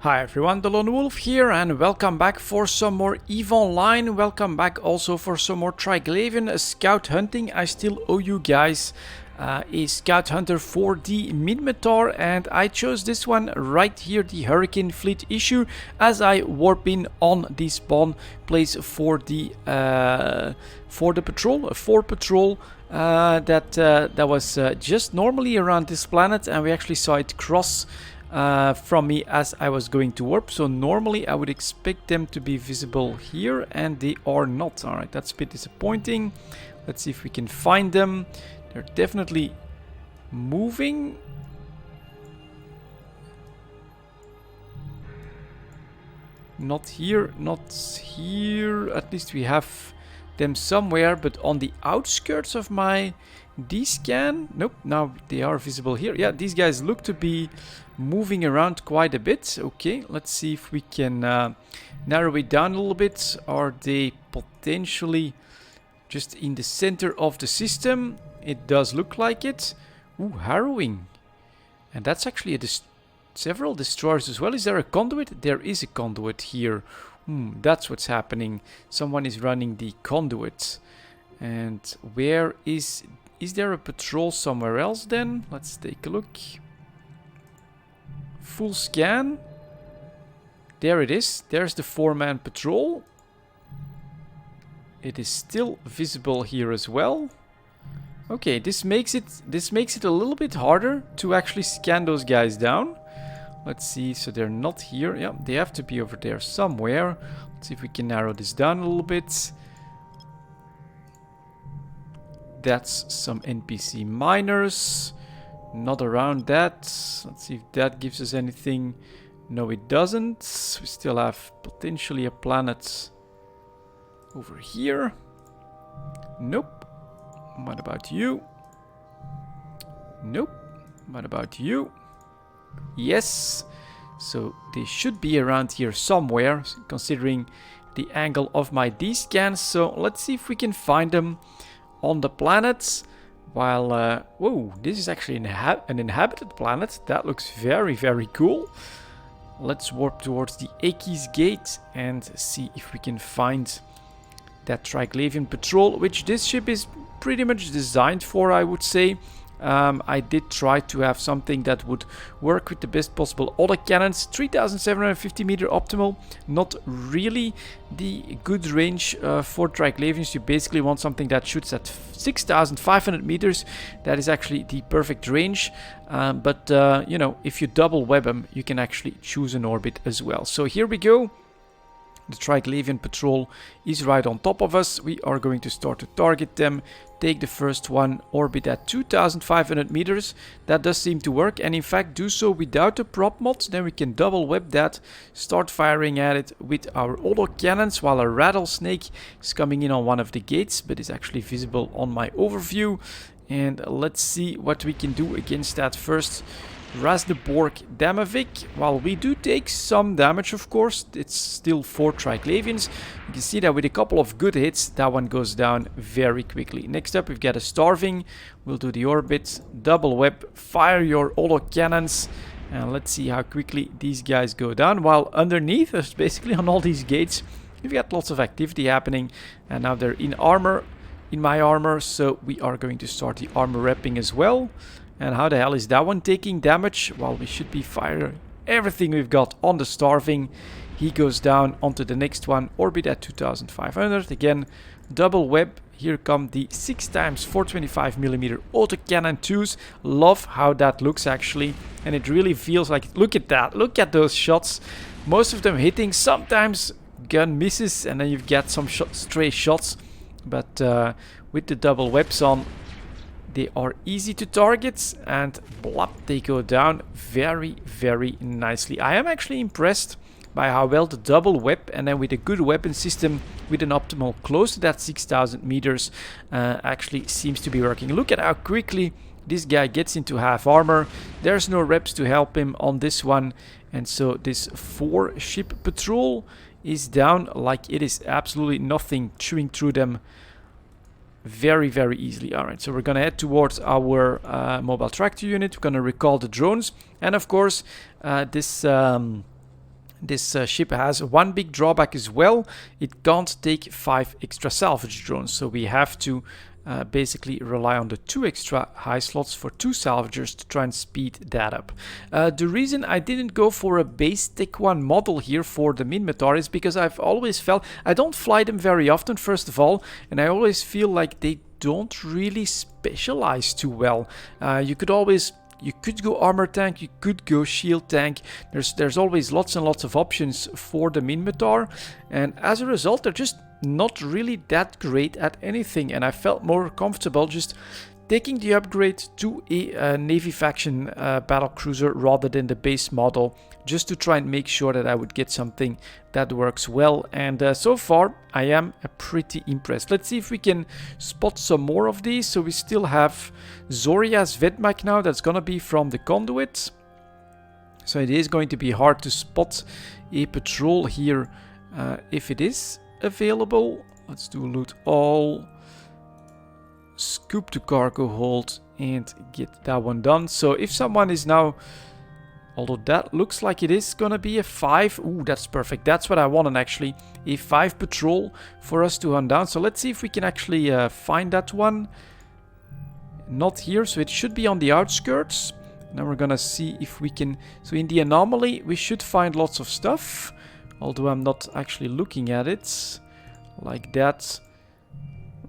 Hi everyone, delonewolf here and welcome back for some more EVE Online. Welcome back also for some more Triglavian Scout hunting. I still owe you guys a Scout Hunter for the Minmatar, and I chose this one right here, the Hurricane Fleet issue, as I warp in on the spawn place for the patrol, a 4 patrol that was just normally around this planet, and we actually saw it cross from me as I was going to warp. So normally I would expect them to be visible here, and they are not. Alright, that's a bit disappointing. Let's see if we can find them. They're definitely moving. Not here, not here. At least we have them somewhere, but on the outskirts of my D-scan. Nope, now they are visible here. Yeah, these guys look to be moving around quite a bit. Okay, let's see if we can narrow it down a little bit. Are they potentially just in the center of the system? It does look like it. Ooh, harrowing. And that's actually several destroyers as well. Is there a conduit? There is a conduit here. That's what's happening. Someone is running the conduit. And where is there a patrol somewhere else then? Let's take a look. Full scan. There it is. There's the 4-man patrol. It is still visible here as well. Okay, this makes it a little bit harder to actually scan those guys down. Let's see, so they're not here. Yeah, they have to be over there somewhere. Let's see if we can narrow this down a little bit. That's some NPC miners. Not around that. Let's see if that gives us anything. No, it doesn't. We still have potentially a planet over here. Nope. What about you? Nope. What about you? Yes. So they should be around here somewhere, considering the angle of my D-scan. So let's see if we can find them on the planets. While, whoa, this is actually an inhabited planet. That looks very, very cool. Let's warp towards the Aki's Gate and see if we can find that Triglavian patrol, which this ship is pretty much designed for, I would say. I did try to have something that would work with the best possible AutoCannons. 3750 meter optimal, not really the good range for Triglavians. You basically want something that shoots at 6500 meters. That is actually the perfect range. But you know, if you double web them, you can actually choose an orbit as well. So here we go. The Triglavian patrol is right on top of us. We are going to start to target them. Take the first one, orbit at 2500 meters. That does seem to work, and in fact do so without a prop mod. Then we can double web that, start firing at it with our AutoCannons, while a rattlesnake is coming in on one of the gates, but is actually visible on my overview. And let's see what we can do against that first Rasdeborg Damavik. While we do take some damage, of course, it's still 4 Triglavians. You can see that with a couple of good hits, that one goes down very quickly. Next up, we've got a Starving. We'll do the orbit, double web, fire your AutoCannons, and let's see how quickly these guys go down. While underneath us, basically on all these gates, we've got lots of activity happening, and now they're in armor, in my armor, so we are going to start the armor repping as well. And how the hell is that one taking damage? Well, we should be firing everything we've got on the Starving. He goes down onto the next one, orbit at 2500. Again, double web. Here come the 6x 425mm AutoCannon IIs. Love how that looks actually. And it really feels like, look at that. Look at those shots. Most of them hitting. Sometimes gun misses and then you've got some stray shots. But with the double webs on, they are easy to target, and blop, they go down very, very nicely. I am actually impressed by how well the double web, and then with a good weapon system with an optimal close to that 6000 meters, actually seems to be working. Look at how quickly this guy gets into half armor. There's no reps to help him on this one, and so this 4 ship patrol is down like it is absolutely nothing, chewing through them very, very easily. Alright, so we're gonna head towards our mobile tractor unit. We're gonna recall the drones, and of course this This ship has one big drawback as well. It can't take 5 extra salvage drones, so we have to basically rely on the 2 extra high slots for 2 salvagers to try and speed that up. The reason I didn't go for a base Tech 1 model here for the Minmatar is because I've always felt I don't fly them very often, first of all, and I always feel like they don't really specialize too well. You could go armor tank, you could go shield tank. There's always lots and lots of options for the Minmatar, and as a result they're just not really that great at anything, and I felt more comfortable just taking the upgrade to a Navy faction battle cruiser rather than the base model, just to try and make sure that I would get something that works well. And so far I am pretty impressed. Let's see if we can spot some more of these. So we still have Zoria's Vedmak now, that's gonna be from the conduit, so it is going to be hard to spot a patrol here if it is available. Let's do loot all, scoop to cargo hold, and get that one done. So if someone is now, although that looks like it is gonna be a 5, ooh, that's perfect, that's what I wanted actually, a 5 patrol for us to hunt down. So let's see if we can actually find that one. Not here, so it should be on the outskirts. Now we're gonna see if we can, so in the anomaly we should find lots of stuff, although I'm not actually looking at it like that.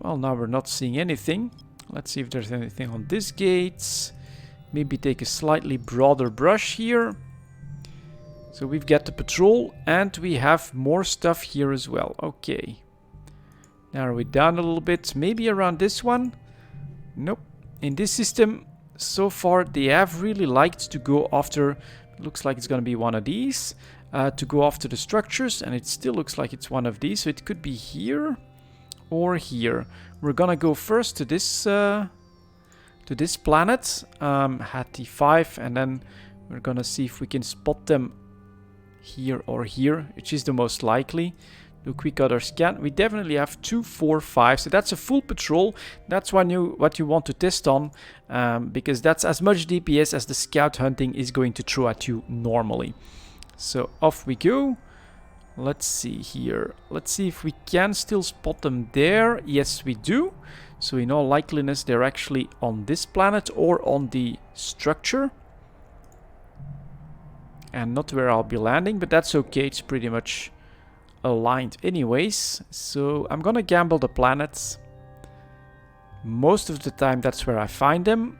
Well, now we're not seeing anything. Let's see if there's anything on this gate. Maybe take a slightly broader brush here. So we've got the patrol and we have more stuff here as well. Okay. Narrow it down a little bit. Maybe around this one. Nope. In this system, so far they have really liked to go after, looks like it's going to be one of these, to go after the structures, and it still looks like it's one of these. So it could be here or here. We're gonna go first to this planet, Hattie 5, and then we're gonna see if we can spot them here or here, which is the most likely. Do a quick other scan. We definitely have 2, 4, 5, so that's a full patrol. That's what you want to test on, because that's as much DPS as the scout hunting is going to throw at you normally. So off we go. Let's see here. Let's see if we can still spot them there. Yes, we do. So in all likeliness, they're actually on this planet or on the structure. And not where I'll be landing, but that's okay. It's pretty much aligned anyways. So I'm gonna gamble the planets. Most of the time, that's where I find them.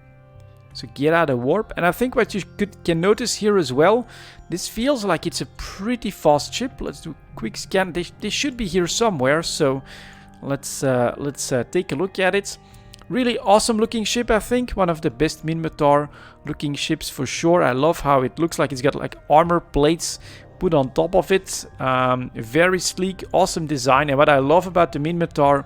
So get out of warp. And I think what you can notice here as well, this feels like it's a pretty fast ship. Let's do a quick scan. They should be here somewhere. So let's take a look at it. Really awesome looking ship, I think. One of the best Minmatar looking ships for sure. I love how it looks like it's got like armor plates put on top of it. Very sleek, awesome design. And what I love about the Minmatar,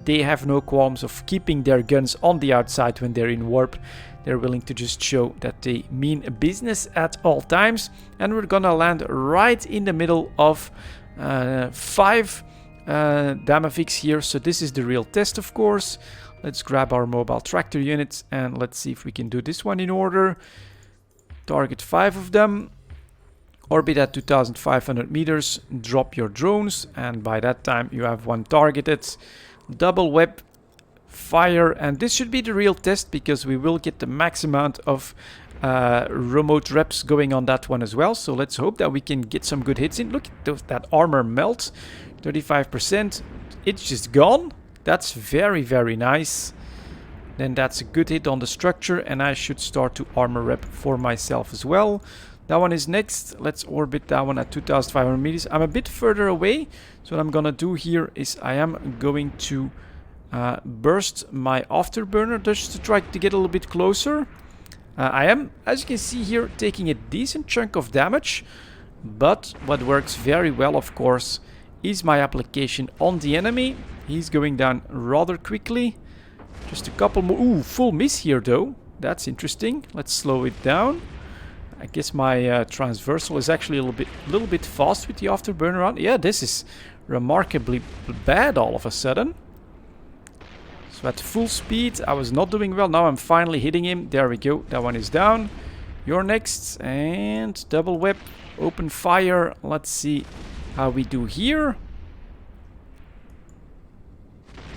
they have no qualms of keeping their guns on the outside when they're in warp. They're willing to just show that they mean business at all times. And we're gonna land right in the middle of 5 Damavix here. So this is the real test, of course. Let's grab our mobile tractor units and let's see if we can do this one in order. Target 5 of them. Orbit at 2,500 meters. Drop your drones, and by that time you have one targeted. Double web fire, and this should be the real test because we will get the max amount of remote reps going on that one as well. So let's hope that we can get some good hits in. Look at that armor melt, 35%. It's just gone. That's very, very nice. Then that's a good hit on the structure, and I should start to armor rep for myself as well. That one is next. Let's orbit that one at 2,500 meters. I'm a bit further away, so what I'm gonna do here is I am going to burst my Afterburner just to try to get a little bit closer. I am, as you can see here, taking a decent chunk of damage, but what works very well, of course, is my application on the enemy. He's going down rather quickly. Just a couple more. Ooh, full miss here though. That's interesting. Let's slow it down. I guess my transversal is actually a little bit fast with the Afterburner on. Yeah, this is remarkably bad all of a sudden. So at full speed, I was not doing well. Now I'm finally hitting him. There we go. That one is down. You're next. And double web. Open fire. Let's see how we do here.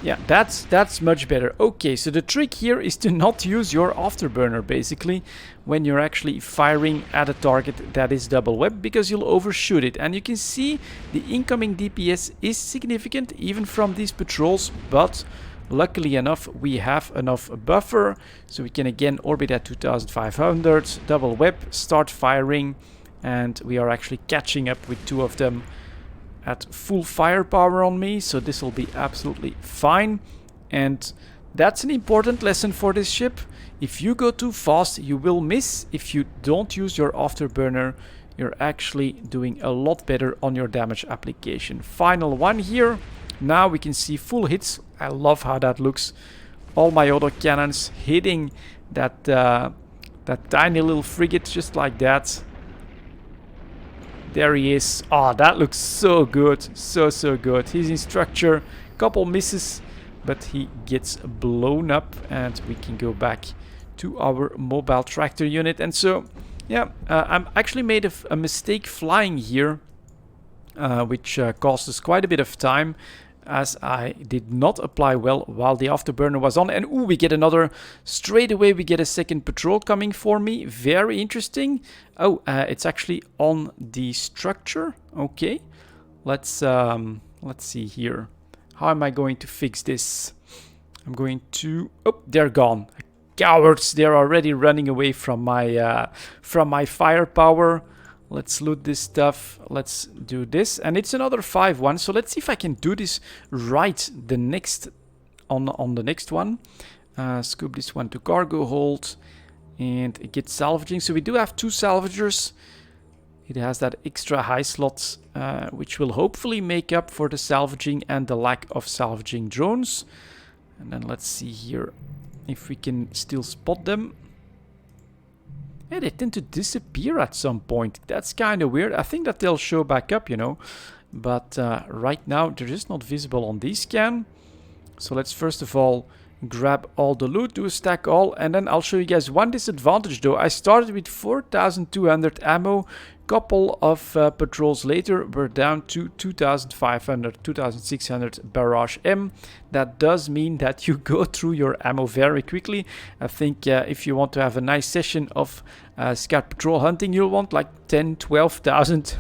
Yeah, that's much better. Okay, so the trick here is to not use your afterburner, basically, when you're actually firing at a target that is double web, because you'll overshoot it. And you can see the incoming DPS is significant, even from these patrols, but luckily enough, we have enough buffer, so we can again orbit at 2500, double web, start firing, and we are actually catching up with two of them at full firepower on me, so this will be absolutely fine. And that's an important lesson for this ship. If you go too fast, you will miss. If you don't use your afterburner, you're actually doing a lot better on your damage application. Final one here. Now we can see full hits. I love how that looks. All my autocannons hitting that tiny little frigate just like that. There he is. Ah, that looks so good. So good. He's in structure. Couple misses, but he gets blown up, and we can go back to our mobile tractor unit. And so, yeah, I actually made a mistake flying here, which cost us quite a bit of time, as I did not apply well while the afterburner was on. And ooh, we get another, straight away we get a second patrol coming for me. Very interesting. Oh, it's actually on the structure. Okay, let's see here. How am I going to fix this? I'm going to, oh, they're gone. Cowards, they're already running away from my firepower. Let's loot this stuff. Let's do this. And it's another 5-1. So let's see if I can do this right the next on the next one. Scoop this one to cargo hold. And get salvaging. So we do have 2 salvagers. It has that extra high slot, which will hopefully make up for the salvaging and the lack of salvaging drones. And then let's see here if we can still spot them. Yeah, they tend to disappear at some point. That's kind of weird. I think that they'll show back up, you know. But right now, they're just not visible on this scan. So let's first of all grab all the loot, do a stack all. And then I'll show you guys one disadvantage, though. I started with 4,200 ammo. Couple of patrols later, we're down to 2,500, 2,600 Barrage M. That does mean that you go through your ammo very quickly. I think if you want to have a nice session of scout patrol hunting, you'll want like 10, 12,000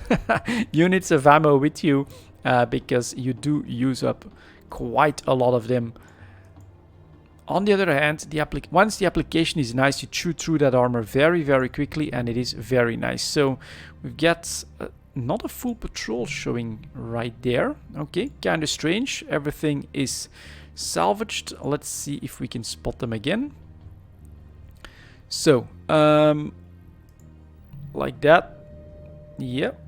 units of ammo with you, because you do use up quite a lot of them. On the other hand, once the application is nice, you chew through that armor very, very quickly, and it is very nice. So we've got not a full patrol showing right there. Okay, kind of strange. Everything is salvaged. Let's see if we can spot them again. So, like that. Yep.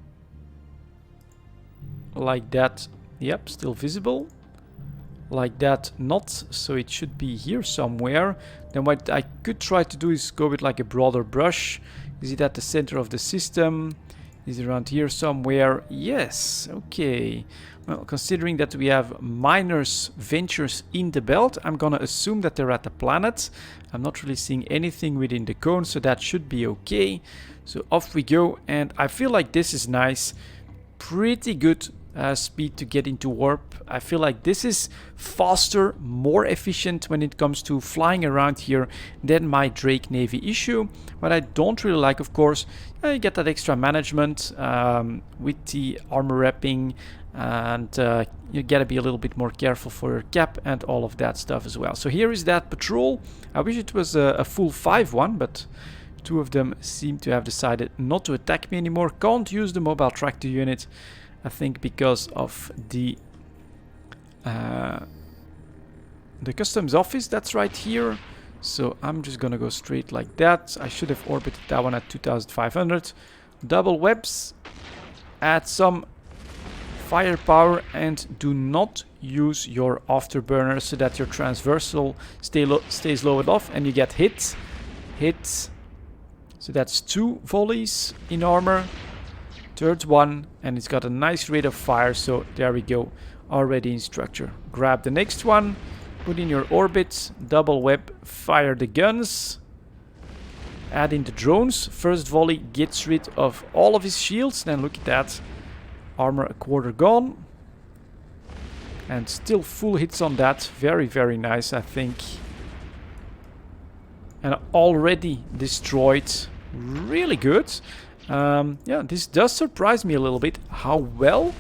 Like that. Yep, still visible. Like that, not, so it should be here somewhere. Then what I could try to do is go with like a broader brush. Is it at the center of the system? Is it around here somewhere? Yes, okay. Well, considering that we have miners ventures in the belt, I'm gonna assume that they're at the planet. I'm not really seeing anything within the cone, so that should be okay. So off we go, and I feel like this is nice. Pretty good speed to get into warp. I feel like this is faster, more efficient when it comes to flying around here than my Drake Navy issue. What I don't really like, of course, you get that extra management with the armor wrapping, and you gotta be a little bit more careful for your cap and all of that stuff as well. So here is that patrol. I wish it was a full 5-1, but 2 of them seem to have decided not to attack me anymore. Can't use the mobile tractor unit, I think, because of the customs office that's right here. So I'm just gonna go straight like that. I should have orbited that one at 2,500. Double webs, add some firepower, and do not use your afterburner so that your transversal stays lowered off and you get hit. So that's 2 volleys in armor. Third one, and it's got a nice rate of fire, so there we go, already in structure. Grab the next one, put in your orbit, double web, fire the guns. add in the drones. First volley gets rid of all of his shields. Then look at that. Armor a quarter gone. And still full hits on that. Very, very nice, I think. And already destroyed. Really good. Yeah, this does surprise me a little bit. How well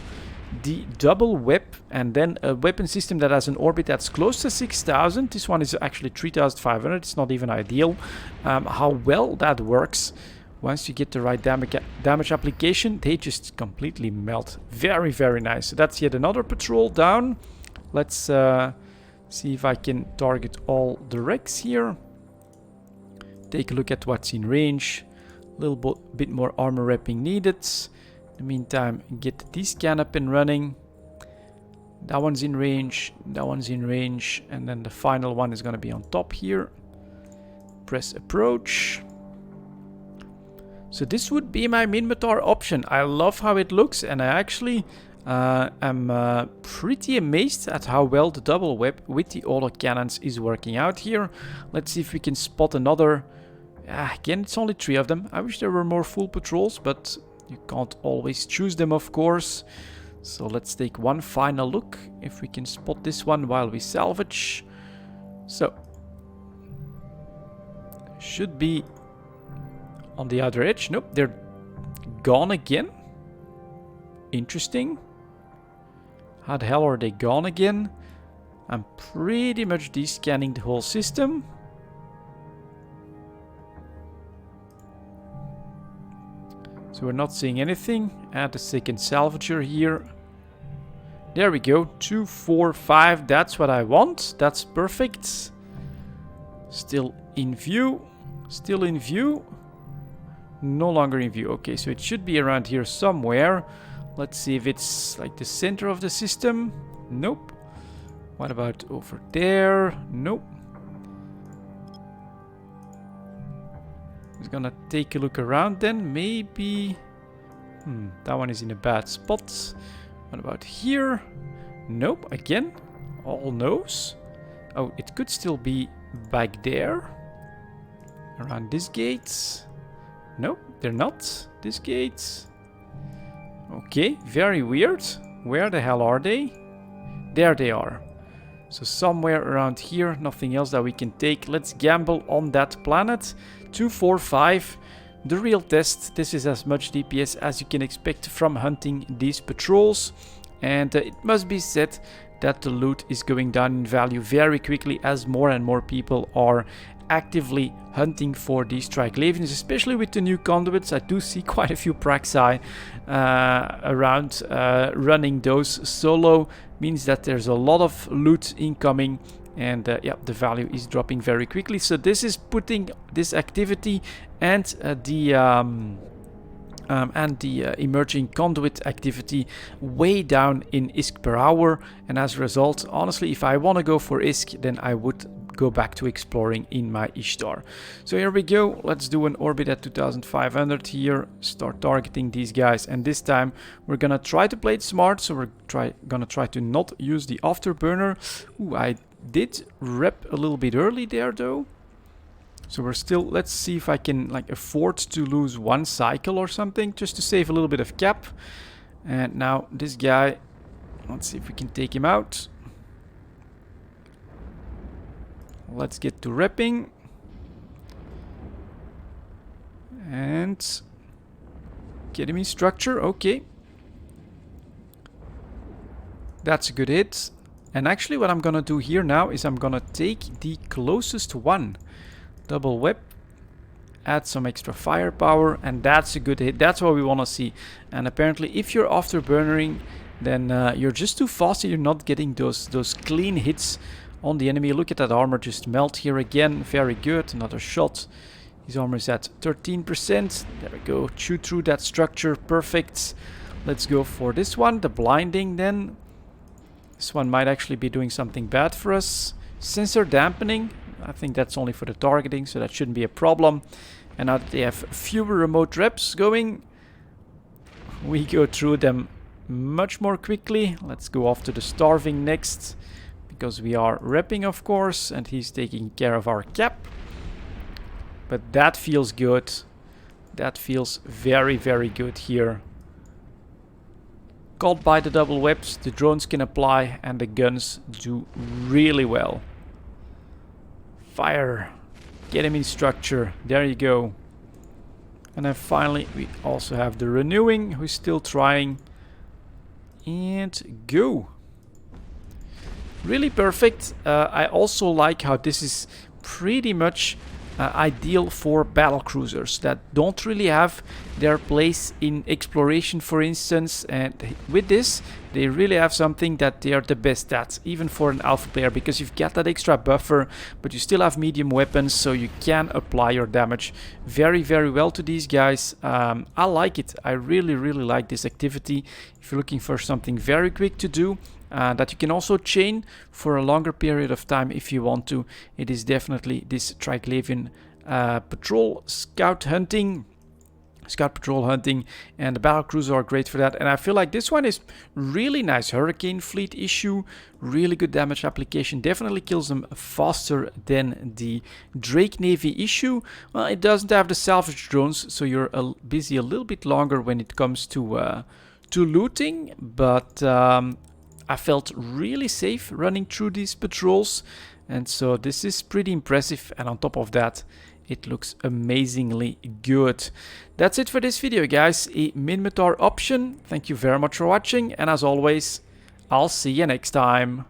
the double web and then a weapon system that has an orbit that's close to 6,000. This one is actually 3,500. It's not even ideal. How well that works. Once you get the right damage application, they just completely melt. Very, very nice. So that's yet another patrol down. Let's see if I can target all the wrecks here. Take a look at what's in range. A little bit more armor wrapping needed. In the meantime, get the scan up and running. That one's in range. That one's in range. And then the final one is going to be on top here. Press approach. So this would be my Minmatar option. I love how it looks, and I actually am pretty amazed at how well the double web with the autocannons is working out here. Let's see if we can spot another. Again, it's only 3 of them. I wish there were more full patrols, but you can't always choose them, of course. So let's take one final look if we can spot this one while we salvage. So should be on the other edge. Nope, they're gone again. Interesting. How the hell are they gone again? I'm pretty much descanning the whole system. So we're not seeing anything. Add the second salvager here. There we go. 2, 4, 5. That's what I want. That's perfect. Still in view. Still in view. No longer in view. Okay, so it should be around here somewhere. Let's see if it's like the center of the system. Nope. What about over there? Nope. Just gonna take a look around then. Maybe... that one is in a bad spot. What about here? Nope. Again. All no's. Oh, it could still be back there. Around this gate. Nope, they're not. This gate. Okay, very weird. Where the hell are they? There they are. So somewhere around here, nothing else that we can take. Let's gamble on that planet. 2, 4, 5. The real test. This is as much DPS as you can expect from hunting these patrols. And it must be said that the loot is going down in value very quickly as more and more people are actively hunting for these Triglavians, especially with the new conduits. I do see quite a few Praxi around running those solo. Means that there's a lot of loot incoming, and yeah, the value is dropping very quickly. So this is putting this activity and the emerging conduit activity way down in ISK per hour, and as a result, honestly, if I want to go for ISK, then I would go back to exploring in my Ishtar. So here we go. Let's do an orbit at 2500 here. Start targeting these guys, and this time we're gonna try to play it smart. So we're gonna try to not use the Afterburner. Ooh, I did rep a little bit early there though. So we're still, let's see if I can like afford to lose one cycle or something, just to save a little bit of cap. And now this guy, let's see if we can take him out. Let's get to repping. And get him in structure. Okay. That's a good hit. And actually what I'm gonna do here now is I'm gonna take the closest one. Double whip. Add some extra firepower. And that's a good hit. That's what we want to see. And apparently if you're afterburnering, then you're just too fast and you're not getting those clean hits on the enemy. Look at that armor just melt here again. Very good. Another shot. His armor is at 13%. There we go. Chew through that structure. Perfect. Let's go for this one. The blinding then. This one might actually be doing something bad for us. Sensor dampening. I think that's only for the targeting, so that shouldn't be a problem. And now that they have fewer remote reps going, we go through them much more quickly. Let's go off to the starving next, because we are repping, of course, and he's taking care of our cap. But that feels good. That feels very, very good here. Caught by the double whips, the drones can apply and the guns do really well. Fire. Get him in structure. There you go. And then finally we also have the renewing who's still trying. And go. Really perfect. I also like how this is pretty much ideal for battle cruisers that don't really have their place in exploration, for instance, and with this they really have something that they are the best at, even for an alpha player, because you've got that extra buffer but you still have medium weapons, so you can apply your damage very, very well to these guys. I like it. I really, really like this activity. If you're looking for something very quick to do, that you can also chain for a longer period of time if you want to, it is definitely this Triglavian patrol scout patrol hunting, and the battle cruisers are great for that. And I feel like this one is really nice. Hurricane fleet issue, really good damage application, definitely kills them faster than the Drake Navy issue. Well, it doesn't have the salvage drones, so you're busy a little bit longer when it comes to looting, but I felt really safe running through these patrols, and so this is pretty impressive. And on top of that, it looks amazingly good. That's it for this video, guys. A Minmatar option. Thank you very much for watching, and as always, I'll see you next time.